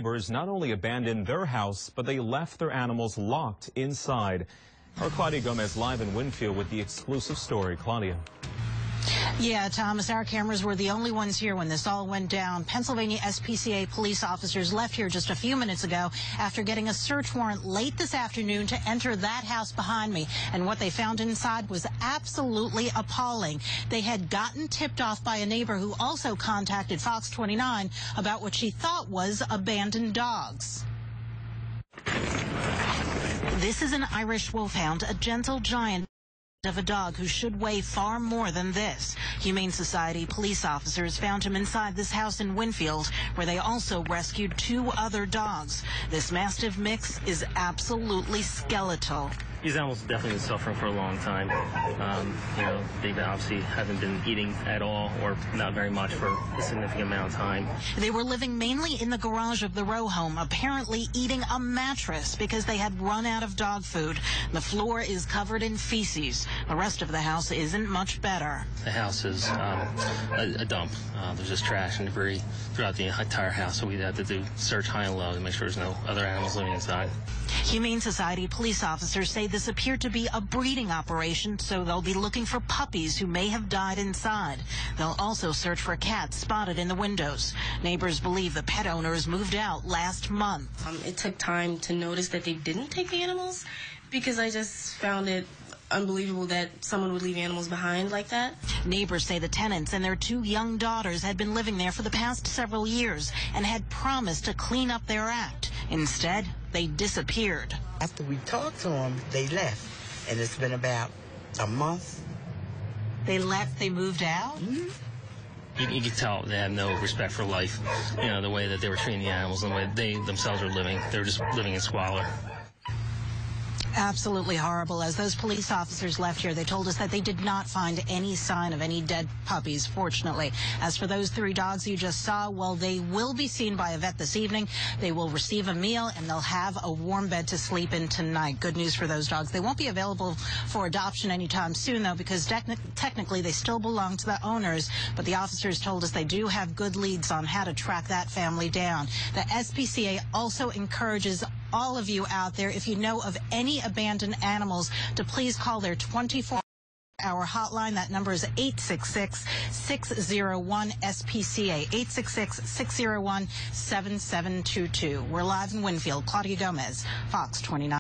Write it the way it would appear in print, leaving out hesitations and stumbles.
neighbors not only abandoned their house, but they left their animals locked inside. Our Claudia Gomez live in Wynnfield with the exclusive story. Claudia. Yeah, Thomas, our cameras were the only ones here when this all went down. Pennsylvania SPCA police officers left here just a few minutes ago after getting a search warrant late this afternoon to enter that house behind me. And what they found inside was absolutely appalling. They had gotten tipped off by a neighbor who also contacted Fox 29 about what she thought was abandoned dogs. This is an Irish wolfhound, a gentle giant of a dog who should weigh far more than this. Humane Society police officers found him inside this house in Wynnfield, where they also rescued 2 other dogs. This Mastiff mix is absolutely skeletal. These animals have definitely been suffering for a long time. They obviously haven't been eating at all or not very much for a significant amount of time. They were living mainly in the garage of the row home, apparently eating a mattress because they had run out of dog food. The floor is covered in feces. The rest of the house isn't much better. The house is a dump. There's just trash and debris throughout the entire house, so we had to do search high and low to make sure there's no other animals living inside. Humane Society police officers say this appeared to be a breeding operation, so they'll be looking for puppies who may have died inside. They'll also search for cats spotted in the windows. Neighbors believe the pet owners moved out last month. It took time to notice that they didn't take the animals because I just found it unbelievable that someone would leave animals behind like that. Neighbors say the tenants and their 2 young daughters had been living there for the past several years and had promised to clean up their act. Instead, they disappeared. After we talked to them, they left, and it's been about a month. They left, they moved out? Mm-hmm. You could tell they had no respect for life, the way that they were treating the animals and the way they themselves were living. They were just living in squalor. Absolutely horrible. As those police officers left here, they told us that they did not find any sign of any dead puppies, fortunately. As for those 3 dogs you just saw, well, they will be seen by a vet this evening. They will receive a meal, and they'll have a warm bed to sleep in tonight. Good news for those dogs. They won't be available for adoption anytime soon, though, because technically they still belong to the owners. But the officers told us they do have good leads on how to track that family down. The SPCA also encourages all of you out there, if you know of any abandoned animals, to please call their 24-hour hotline. That number is 866-601-SPCA, 866-601-7722. We're live in Wynnfield. Claudia Gomez, Fox 29.